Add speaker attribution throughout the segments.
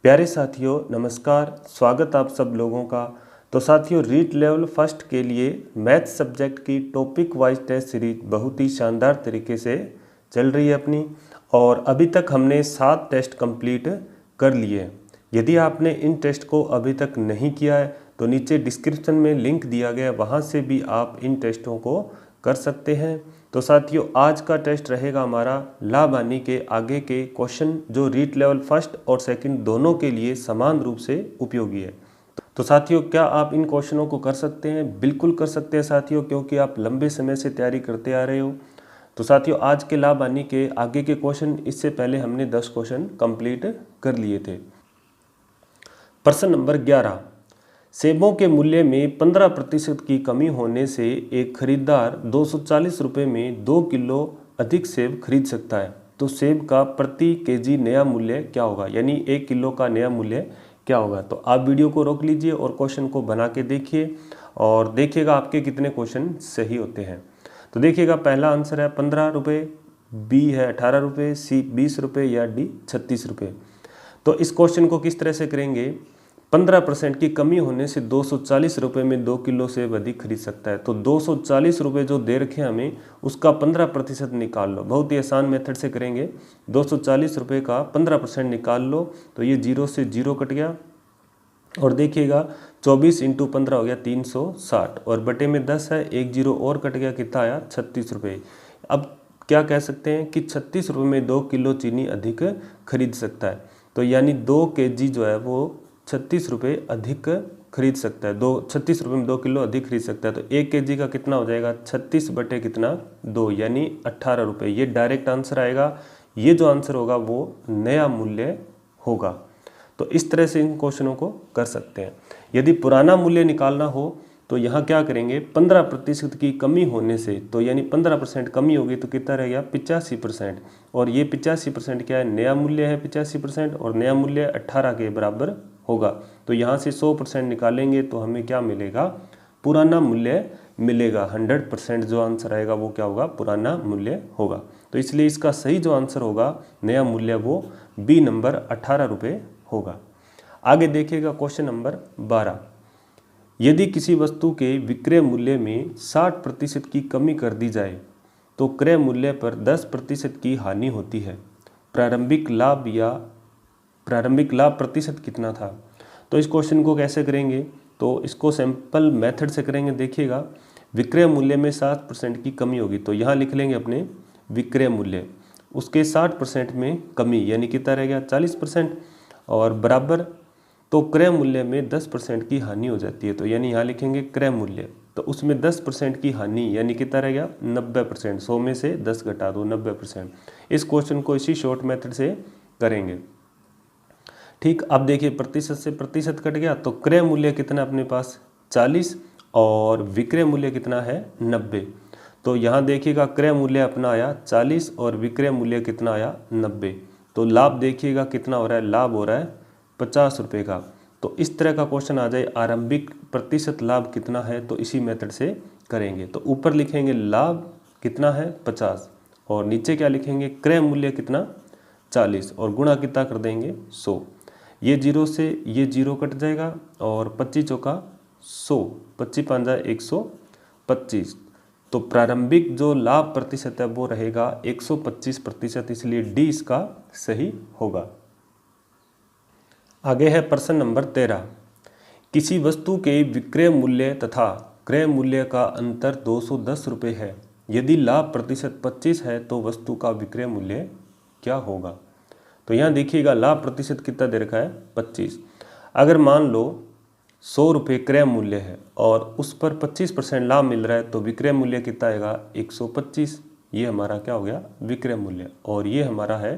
Speaker 1: प्यारे साथियों नमस्कार, स्वागत आप सब लोगों का। तो साथियों रीट लेवल फर्स्ट के लिए मैथ सब्जेक्ट की टॉपिक वाइज टेस्ट सीरीज बहुत ही शानदार तरीके से चल रही है अपनी, और अभी तक हमने 7 टेस्ट कंप्लीट कर लिए हैं। यदि आपने इन टेस्ट को अभी तक नहीं किया है तो नीचे डिस्क्रिप्शन में लिंक दिया गया है, वहाँ से भी आप इन टेस्टों को कर सकते हैं। तो साथियों आज का टेस्ट रहेगा हमारा लाभ हानि के आगे के क्वेश्चन, जो रीट लेवल फर्स्ट और सेकंड दोनों के लिए समान रूप से उपयोगी है। तो साथियों क्या आप इन क्वेश्चनों को कर सकते हैं? बिल्कुल कर सकते हैं साथियों, क्योंकि आप लंबे समय से तैयारी करते आ रहे हो। तो साथियों आज के लाभ हानि के आगे के क्वेश्चन, इससे पहले हमने 10 क्वेश्चन कंप्लीट कर लिए थे। प्रश्न नंबर 11, सेबों के मूल्य में 15% की कमी होने से एक खरीदार 240 रुपये में 2 किलो अधिक सेब खरीद सकता है। तो सेब का प्रति केजी नया मूल्य क्या होगा, यानी 1 किलो का नया मूल्य क्या होगा। तो आप वीडियो को रोक लीजिए और क्वेश्चन को बना के देखिए और देखिएगा आपके कितने क्वेश्चन सही होते हैं। तो देखिएगा पहला आंसर है 15 रुपये, बी है 18 रुपये, सी 20 रुपये या डी 36 रुपये। तो इस क्वेश्चन को किस तरह से करेंगे, 15% की कमी होने से 240 रुपये में 2 किलो सेब अधिक खरीद सकता है। तो 240 रुपये जो दे रखे हैं हमें, उसका 15% निकाल लो। बहुत ही आसान मेथड से करेंगे। 240 रुपये का 15% निकाल लो, तो ये 0 से 0 कट गया, और देखिएगा 24 × 15 हो गया 360, और बटे में 10 है, 1 0 और कट गया, कितना आया 36 रुपये। अब क्या कह सकते हैं कि 36 रुपये में 2 किलो चीनी अधिक खरीद सकता है। तो यानी 2 केजी जो है वो 36 रुपये अधिक खरीद सकता है। 36 रुपये में 2 किलो अधिक खरीद सकता है। तो 1 केजी का कितना हो जाएगा, 36 बटे कितना 2, यानी 18 रुपये। ये डायरेक्ट आंसर आएगा। ये जो आंसर होगा वो नया मूल्य होगा। तो इस तरह से इन क्वेश्चनों को कर सकते हैं। यदि पुराना मूल्य निकालना हो तो यहाँ क्या करेंगे, 15% की कमी होने से, तो यानी 15% कमी होगी तो कितना रह गया 85%, और ये 85% क्या है, नया मूल्य है 85%, और नया मूल्य 18 के बराबर होगा। तो यहाँ से 100% निकालेंगे तो हमें क्या मिलेगा, पुराना मूल्य मिलेगा। 100% जो आंसर आएगा वो क्या होगा, पुराना मूल्य होगा। तो इसलिए इसका सही जो आंसर होगा नया मूल्य, वो बी नंबर 18 रुपये होगा। आगे देखिएगा क्वेश्चन नंबर 12, यदि किसी वस्तु के विक्रय मूल्य में 60% की कमी कर दी जाए तो क्रय मूल्य पर 10% की हानि होती है। प्रारंभिक लाभ प्रतिशत कितना था। तो इस क्वेश्चन को कैसे करेंगे, तो इसको सिंपल मेथड से करेंगे। देखिएगा विक्रय मूल्य में 60% की कमी होगी, तो यहाँ लिख लेंगे अपने विक्रय मूल्य, उसके 60% में कमी, यानी कितना रह गया 40%, और बराबर तो क्रय मूल्य में 10% की हानि हो जाती है। तो यानी यहाँ लिखेंगे क्रय मूल्य, तो उसमें 10% की हानि, यानी कितना रह गया 90%। 100 में से 10 घटा दो, 90%। इस क्वेश्चन को इसी शॉर्ट मेथड से करेंगे। ठीक, अब देखिए प्रतिशत से प्रतिशत कट गया, तो क्रय मूल्य कितना अपने पास 40, और विक्रय मूल्य कितना है 90। तो यहाँ देखिएगा क्रय मूल्य अपना आया 40 और विक्रय मूल्य कितना आया 90। तो लाभ देखिएगा कितना हो रहा है, लाभ हो रहा है 50 रुपये का। तो इस तरह का क्वेश्चन आ जाए आरंभिक प्रतिशत लाभ कितना है, तो इसी मेथड से करेंगे। तो ऊपर लिखेंगे लाभ कितना है 50, और नीचे क्या लिखेंगे क्रय मूल्य कितना 40, और गुणा कितना कर देंगे 100। ये 0 से ये 0 कट जाएगा, और 25 चौका 100, 25 5 125। तो प्रारंभिक जो लाभ प्रतिशत है वो रहेगा 125%, इसलिए डी इसका सही होगा। आगे है प्रश्न नंबर 13, किसी वस्तु के विक्रय मूल्य तथा क्रय मूल्य का अंतर 210 रुपये है। यदि लाभ प्रतिशत 25 है तो वस्तु का विक्रय मूल्य क्या होगा। तो यहाँ देखिएगा लाभ प्रतिशत कितना दे रखा है 25। अगर मान लो 100 रुपये क्रय मूल्य है और उस पर 25% लाभ मिल रहा है, तो विक्रय मूल्य कितना आएगा 125। ये हमारा क्या हो गया विक्रय मूल्य, और ये हमारा है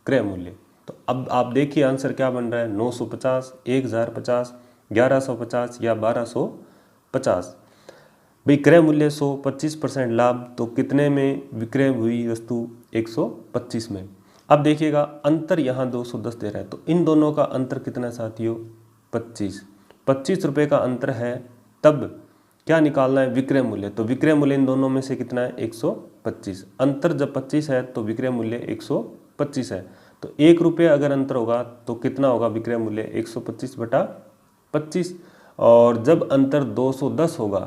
Speaker 1: क्रय मूल्य। तो अब आप देखिए आंसर क्या बन रहा है, 950, 1050, 1150 या 1250। भाई क्रय मूल्य 100, 25% लाभ, तो कितने में विक्रय हुई वस्तु 125 में। अब देखिएगा अंतर यहाँ 210 दे रहा है, तो इन दोनों का अंतर कितना साथियों 25 रुपये का अंतर है। तब क्या निकालना है विक्रय मूल्य, तो विक्रय मूल्य इन दोनों में से कितना है 125। अंतर जब 25 है तो विक्रय मूल्य 125 है। तो 1 रुपये अगर अंतर होगा तो कितना होगा विक्रय मूल्य 125/25। और जब अंतर 210 होगा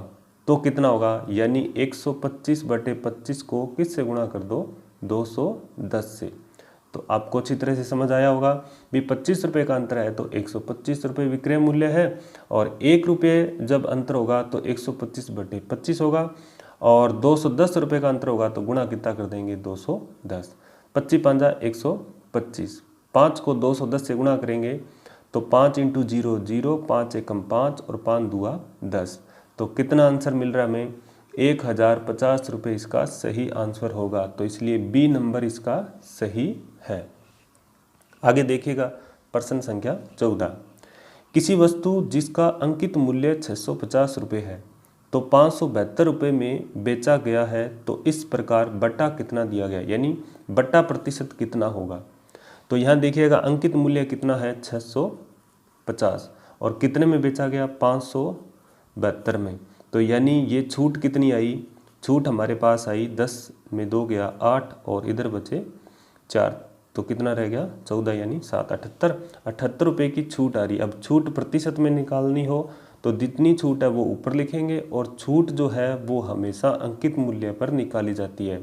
Speaker 1: तो कितना होगा, यानी 125/25 को किससे गुणा कर दो, 210 से। तो आपको अच्छी तरह से समझ आया होगा भी 25 रुपये का अंतर है तो 125 रुपये विक्रय मूल्य है, और 1 रुपये जब अंतर होगा तो 125/25 होगा, और 210 रुपये का अंतर होगा तो गुणा कितना कर देंगे 210। 25 पांजा 125, 5 को 210 से गुणा करेंगे तो 5 × 0 0, 5 एकम 5 और 5 दूआ 10। तो कितना आंसर मिल रहा है हमें, 1050 रुपये इसका सही आंसर होगा। तो इसलिए बी नंबर इसका सही है। आगे देखिएगा प्रश्न संख्या 14। किसी वस्तु जिसका अंकित मूल्य 650 रुपये है तो 572 रुपये में बेचा गया है, तो इस प्रकार बटा कितना दिया गया, यानी बटा प्रतिशत कितना होगा। तो यहाँ देखिएगा अंकित मूल्य कितना है 650, और कितने में बेचा गया 572 में। तो यानी ये छूट कितनी आई, छूट हमारे पास आई 10 में 2 गया 8, और इधर बचे 4, तो कितना रह गया 14, यानी 7, 78 रुपये की छूट आ रही। अब छूट प्रतिशत में निकालनी हो तो जितनी छूट है वो ऊपर लिखेंगे, और छूट जो है वो हमेशा अंकित मूल्य पर निकाली जाती है।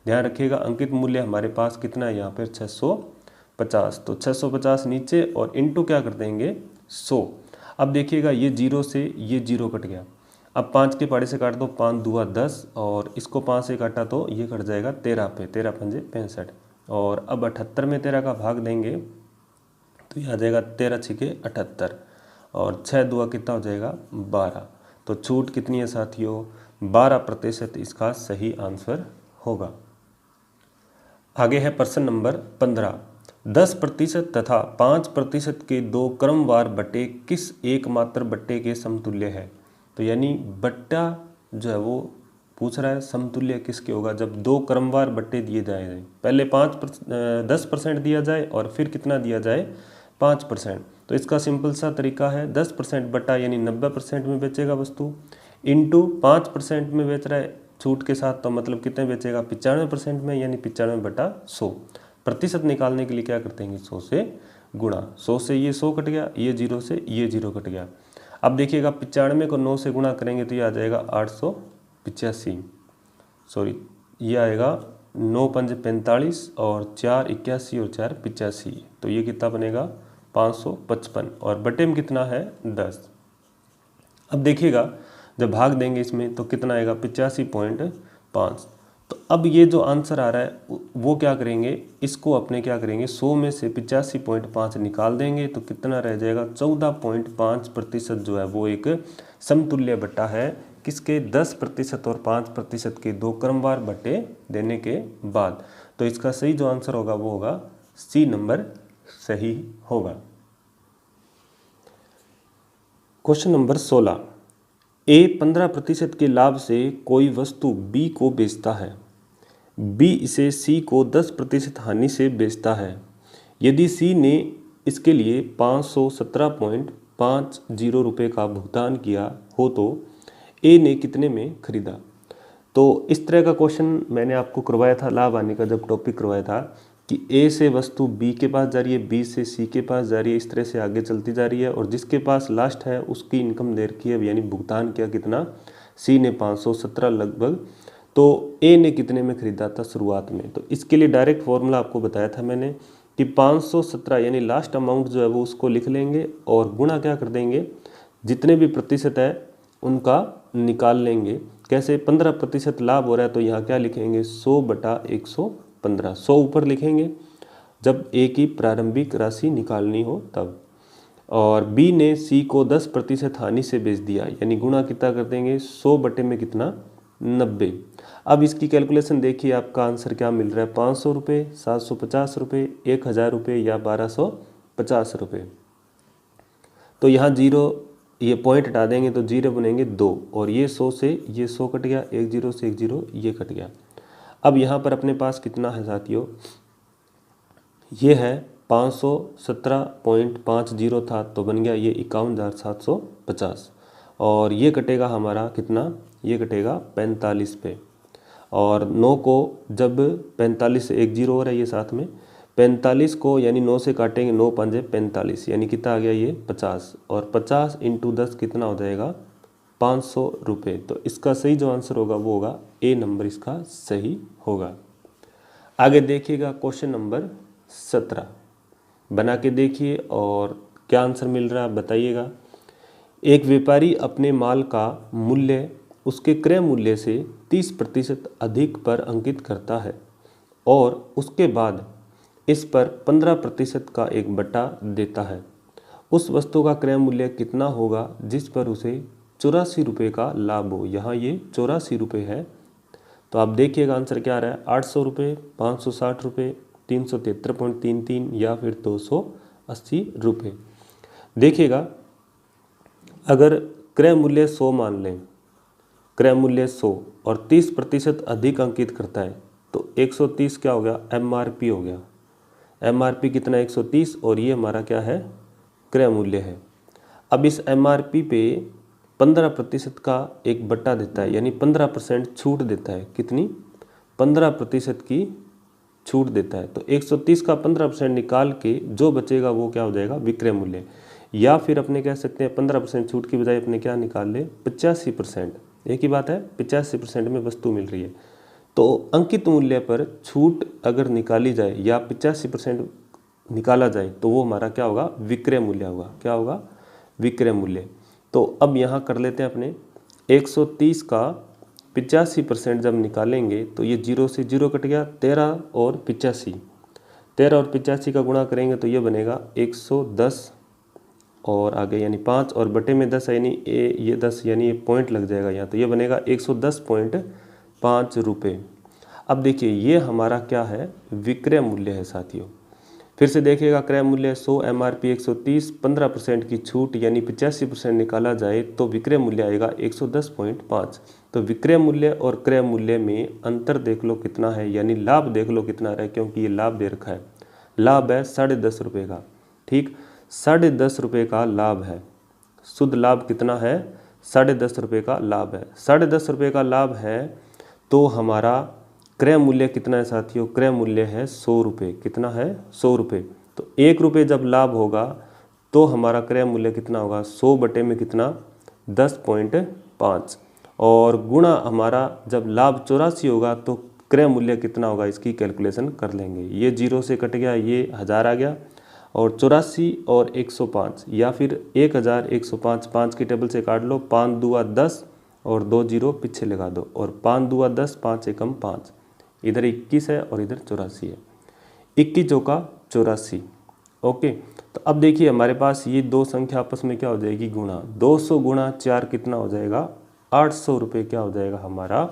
Speaker 1: ध्यान रखिएगा अंकित मूल्य हमारे पास कितना है यहाँ पर 650, तो 650 नीचे और इंटू क्या कर देंगे 100। अब देखिएगा ये 0 से ये 0 कट गया, अब 5 के पाड़े से काट दो, 5 दूआ 10, और इसको 5 से काटा तो ये कट जाएगा 13 पे, 13 पंजे 65, और अब 78 में 13 का भाग देंगे तो ये आ जाएगा 13 छिके 78, और 6 दूआ कितना हो जाएगा 12। तो छूट कितनी है साथियों, 12% इसका सही आंसर होगा। आगे है प्रश्न नंबर 15। 10% तथा 5% के दो क्रमवार बट्टे किस एकमात्र बट्टे के समतुल्य है। तो यानी बट्टा जो है वो पूछ रहा है समतुल्य किसके होगा, जब दो क्रमवार बट्टे दिए जाए, पहले 10% दिया जाए और फिर कितना दिया जाए 5%। तो इसका सिंपल सा तरीका है 10% बट्टा यानी 90% में बेचेगा वस्तु, इंटू 5% में बेच रहा है छूट के साथ, तो मतलब कितने बेचेगा 95% में, यानी 95/100। प्रतिशत निकालने के लिए क्या करते हैं 100 से गुणा, 100 से ये 100 कट गया, ये 0 से ये 0 कट गया। अब देखिएगा 95 को 9 से गुणा करेंगे तो ये आ जाएगा 885, सॉरी ये आएगा 9 पंजे 45 और 4 81 और 4 85, तो ये कितना बनेगा 555, और बटे में कितना है 10। अब देखिएगा जब भाग देंगे इसमें तो कितना आएगा 85.5। तो अब ये जो आंसर आ रहा है वो क्या करेंगे, इसको अपने क्या करेंगे 100 में से 85.5 निकाल देंगे तो कितना रह जाएगा 14.5% जो है वो एक समतुल्य बट्टा है, किसके 10% और 5% के दो क्रमवार बट्टे देने के बाद। तो इसका सही जो आंसर होगा वो होगा सी नंबर सही होगा। Question number 16। ए 15% के लाभ से कोई वस्तु बी को बेचता है, बी इसे सी को 10% हानि से बेचता है। यदि सी ने इसके लिए 517.50 रुपये का भुगतान किया हो तो ए ने कितने में खरीदा। तो इस तरह का क्वेश्चन मैंने आपको करवाया था लाभ हानि का, जब टॉपिक करवाया था कि ए से वस्तु बी के पास जा रही है, बी से सी के पास जा रही है, इस तरह से आगे चलती जा रही है, और जिसके पास लास्ट है उसकी इनकम दे रखी है, यानी भुगतान किया कितना, सी ने 517 लगभग, तो ए ने कितने में खरीदा था शुरुआत में। तो इसके लिए डायरेक्ट फॉर्मूला आपको बताया था मैंने कि 517 यानी लास्ट अमाउंट जो है वो उसको लिख लेंगे और गुणा क्या कर देंगे, जितने भी प्रतिशत है उनका निकाल लेंगे। कैसे 15% लाभ हो रहा है तो यहाँ क्या लिखेंगे 100/115, 100 ऊपर लिखेंगे जब ए की प्रारंभिक राशि निकालनी हो तब। और बी ने सी को 10% हानि से बेच दिया, यानी गुणा कितना कर देंगे 100 बटे में कितना 90। अब इसकी कैलकुलेशन देखिए आपका आंसर क्या मिल रहा है 500 रुपये, 750 रुपये, 1000 रुपये या 1250 रुपये। तो यहाँ जीरो ये पॉइंट हटा देंगे तो जीरो बनेंगे 2, और ये 100 से ये 100 कट गया, 1 0 से 1 0 ये कट गया। अब यहाँ पर अपने पास कितना है साथियों, ये है 517.50 था तो बन गया ये 51,750, और ये कटेगा हमारा कितना, ये कटेगा 45 पे, और 9 को जब 45 से 1 0 हो रहा है ये साथ में 45 को यानी 9 से काटेंगे, 9 पंजे 45, यानी कितना आ गया ये 50, और 50 इंटू 10 कितना हो जाएगा 500 रुपये। तो इसका सही जो आंसर होगा वो होगा ए नंबर इसका सही होगा। आगे देखिएगा क्वेश्चन नंबर 17, बना के देखिए और क्या आंसर मिल रहा है बताइएगा। एक व्यापारी अपने माल का मूल्य उसके क्रय मूल्य से 30% अधिक पर अंकित करता है और उसके बाद इस पर 15% का एक बट्टा देता है। उस वस्तु का क्रय मूल्य कितना होगा जिस पर उसे 84 रुपये का लाभ हो। यहाँ ये 84 रुपये है, तो आप देखिएगा आंसर क्या आ रहा है, 800 रुपये, 560 रुपये, 373.33 या फिर 280 रुपये। देखिएगा अगर क्रय मूल्य 100 मान लें, क्रय मूल्य 100 और 30% अधिक अंकित करता है तो 130 क्या हो गया, MRP हो गया। MRP कितना 130 और ये हमारा क्या है क्रय मूल्य है। अब इस MRP पे 15% का एक बट्टा देता है, यानी 15% छूट देता है। कितनी 15% की छूट देता है। तो 130 का 15% निकाल के जो बचेगा वो क्या हो जाएगा विक्रय मूल्य। या फिर अपने कह सकते हैं 15% छूट की बजाय अपने क्या निकाल ले 85%, एक ही बात है, 85% में वस्तु मिल रही है। तो अंकित मूल्य पर छूट अगर निकाली जाए या 85% निकाला जाए तो वो हमारा क्या होगा विक्रय मूल्य होगा। क्या होगा विक्रय मूल्य। तो अब यहाँ कर लेते हैं अपने 130 का 85% जब निकालेंगे तो ये 0 से 0 कट गया, 13 और 85, 13 और 85 का गुणा करेंगे तो ये बनेगा 110 और आगे यानी 5 और बटे में 10 यानी ये 10 यानी ये पॉइंट लग जाएगा यहाँ, तो ये बनेगा 110.5 रुपये। अब देखिए ये हमारा क्या है विक्रय मूल्य है साथियों। फिर से देखिएगा क्रय मूल्य 100, MRP 130, 15% की छूट यानी 85% निकाला जाए तो विक्रय मूल्य आएगा 110.5। तो विक्रय मूल्य और क्रय मूल्य में अंतर देख लो कितना है, यानी लाभ देख लो कितना रहा है, क्योंकि ये लाभ दे रखा है। लाभ है 10.5 रुपये का, ठीक 10.5 रुपये का लाभ है। शुद्ध लाभ कितना है 10.5 रुपये का लाभ है। 10.5 रुपये का लाभ है तो हमारा क्रय मूल्य कितना है साथियों, क्रय मूल्य है 100 रुपये। कितना है 100 रुपये। तो 1 रुपये जब लाभ होगा तो हमारा क्रय मूल्य कितना होगा 100 बटे में कितना 10.5 और गुणा हमारा जब लाभ 84 होगा तो क्रय मूल्य कितना होगा इसकी कैलकुलेशन कर लेंगे। ये 0 से कट गया, ये 1000 आ गया और 84 और 105 या फिर 1105, 5 की टेबल से काट लो, 5 दूआ 10 और 2 0 पीछे लगा दो और 5 दूआ 10, 5 एकम 5, इधर 21 है और इधर 84 है, 21 चौका 84। ओके, तो अब देखिए हमारे पास ये दो संख्या आपस में क्या हो जाएगी गुणा, 200 गुणा 4 कितना हो जाएगा 800 रुपये क्या हो जाएगा हमारा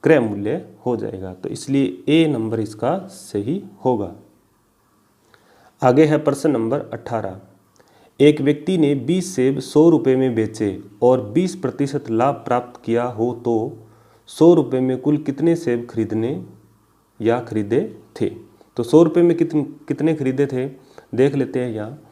Speaker 1: क्रय मूल्य हो जाएगा। तो इसलिए ए नंबर इसका सही होगा। आगे है प्रश्न नंबर 18। एक व्यक्ति ने 20 सेब 100 रुपये में बेचे और 20% लाभ प्राप्त किया हो तो 100 रुपये में कुल कितने सेब खरीदने या खरीदे थे। तो 100 रुपये में कितने खरीदे थे देख लेते हैं यहाँ।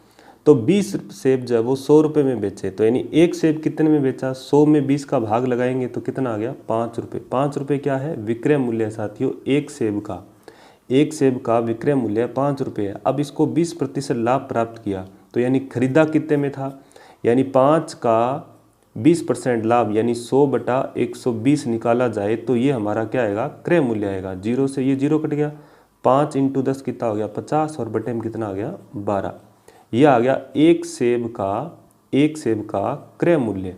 Speaker 1: तो 20 सेब जब वो 100 रुपये में बेचे तो यानी एक सेब कितने में बेचा, 100 में 20 का भाग लगाएंगे तो कितना आ गया 5 रुपये। 5 रुपये क्या है विक्रय मूल्य है साथियों, एक सेब का विक्रय मूल्य 5 रुपये है। अब इसको 20% लाभ प्राप्त किया तो यानी खरीदा कितने में था, यानी 5 का 20% लाभ यानी 100 बटा 120 निकाला जाए तो ये हमारा क्या आएगा क्रय मूल्य आएगा। 0 से ये 0 कट गया, 5 इंटू 10 कितना हो गया 50 और बटे में कितना आ गया 12। ये आ गया एक सेब का क्रय मूल्य,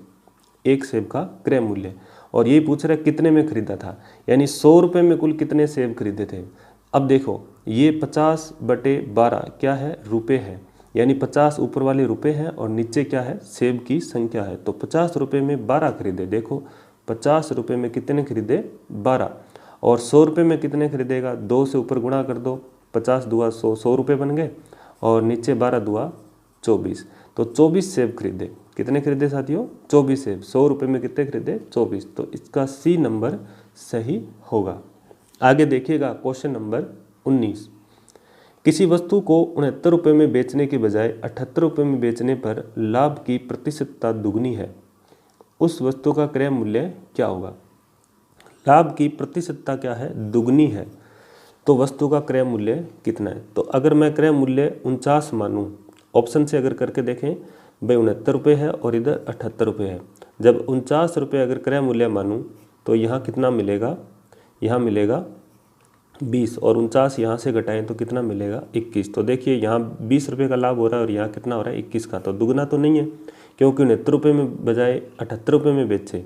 Speaker 1: एक सेब का क्रय मूल्य। और ये पूछ रहा है कितने में खरीदा था, यानी 100 रुपये में कुल कितने सेब खरीदे थे। अब देखो ये 50 बटे 12 क्या है रुपये है, यानी 50 ऊपर वाले रुपये हैं और नीचे क्या है सेब की संख्या है। तो 50 रुपये में 12 खरीदे, देखो 50 रुपये में कितने खरीदे 12 और 100 रुपये में कितने खरीदेगा, 2 से ऊपर गुणा कर दो, 50 दुआ 100, 100 रुपये बन गए और नीचे 12 दुआ 24, तो 24 सेब खरीदे। कितने खरीदे साथियों 24 सेब। 100 रुपये में कितने खरीदे 24। तो इसका सी नंबर सही होगा। आगे देखिएगा क्वेश्चन नंबर 19। किसी वस्तु को 69 रुपये में बेचने के बजाय 78 रुपये में बेचने पर लाभ की प्रतिशतता दुगनी है, उस वस्तु का क्रय मूल्य क्या होगा। लाभ की प्रतिशतता क्या है दुगनी है, तो वस्तु का क्रय मूल्य कितना है। तो अगर मैं क्रय मूल्य 49 मानूँ, ऑप्शन से अगर करके देखें भाई 69 रुपये है और इधर 78 रुपये है। जब 49 रुपये अगर क्रय मूल्य मानूँ तो यहाँ कितना मिलेगा, यहाँ मिलेगा 20 और 49 यहाँ से घटाएं तो कितना मिलेगा 21। तो देखिए यहाँ 20 रुपये का लाभ हो रहा है और यहाँ कितना हो रहा है 21 का। तो दुगना तो नहीं है, क्योंकि 69 रुपये में बजाय 78 रुपये में बेचे,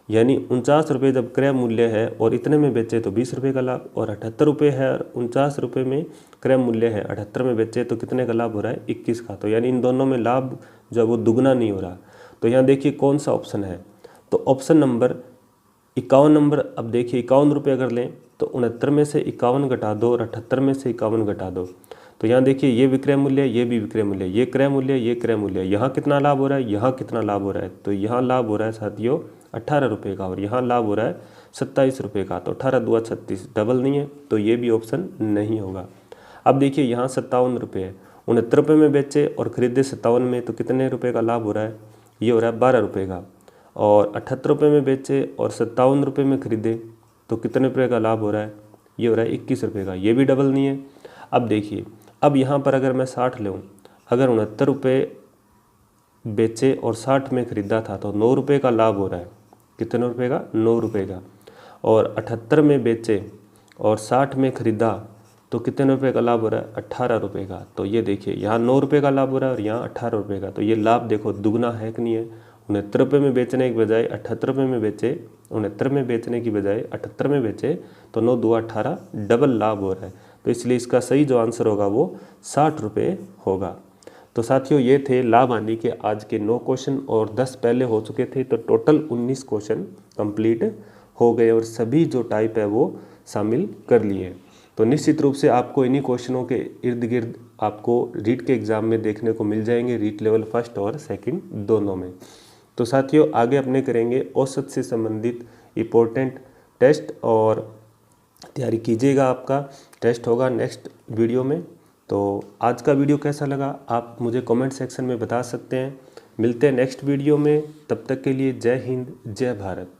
Speaker 1: यानी 49 रुपये जब क्रय मूल्य है और इतने में बेचे तो 20 रुपये का लाभ, और 78 रुपये है और 49 रुपये में क्रय मूल्य है, 78 में बेचे तो कितने का लाभ हो रहा है 21 का। तो यानी इन दोनों में लाभ जो है वो दुगना नहीं हो रहा। तो यहाँ देखिए कौन सा ऑप्शन है, तो ऑप्शन नंबर 51 नंबर। अब देखिए 51 रुपये अगर लें तो 69 में से 51 घटा दो और 78 में से 51 घटा दो। तो यहाँ देखिए ये विक्रय मूल्य, ये भी विक्रय मूल्य, ये क्रय मूल्य, ये क्रय मूल्य, यहाँ कितना लाभ हो रहा है, यहाँ कितना लाभ हो रहा है। तो यहाँ लाभ हो रहा है साथियों 18 रुपये का और यहाँ लाभ हो रहा है 27 रुपये का। तो 18 दूआ 36, डबल नहीं है, तो ये भी ऑप्शन नहीं होगा। अब देखिए यहाँ 57 रुपये है, 69 रुपये में बेचे और खरीदे 57 में, तो कितने रुपये का लाभ हो रहा है, ये हो रहा है 12 रुपये का। और 78 रुपये में बेचे और 57 रुपये में खरीदे तो कितने रुपये का लाभ हो रहा है, ये हो रहा है 21 रुपये का, ये भी डबल नहीं है। अब देखिए, अब यहाँ पर अगर मैं 60 लूँ, अगर 69 रुपये बेचे और 60 में ख़रीदा था तो 9 रुपये का लाभ हो रहा है, कितने रुपये का, 9 रुपये का। और 78 में बेचे और 60 में ख़रीदा तो कितने रुपये का लाभ हो रहा है, 18 रुपये का। तो ये देखिए यहाँ 9 रुपये का लाभ हो रहा है और यहाँ 18 रुपये का। तो ये लाभ देखो दुगना है कि नहीं है। 69 रुपये में बेचने की बजाय 78 रुपये में बेचे, 69 में बेचने की बजाय 78 में बेचे तो 9 दूआ 18, डबल लाभ हो रहा है। तो इसलिए इसका सही जो आंसर होगा वो 60 रुपये होगा। तो साथियों ये थे लाभ हानि के आज के 9 क्वेश्चन और 10 पहले हो चुके थे, तो टोटल 19 क्वेश्चन कंप्लीट हो गए और सभी जो टाइप है वो शामिल कर लिए। तो निश्चित रूप से आपको इन्हीं क्वेश्चनों के इर्द गिर्द आपको रीट के एग्ज़ाम में देखने को मिल जाएंगे, रीट लेवल फर्स्ट और सेकंड दोनों में। तो साथियों आगे अपने करेंगे औसत से संबंधित इम्पोर्टेंट टेस्ट और तैयारी कीजिएगा, आपका टेस्ट होगा नेक्स्ट वीडियो में। तो आज का वीडियो कैसा लगा आप मुझे कमेंट सेक्शन में बता सकते हैं। मिलते हैं नेक्स्ट वीडियो में, तब तक के लिए जय हिंद, जय भारत।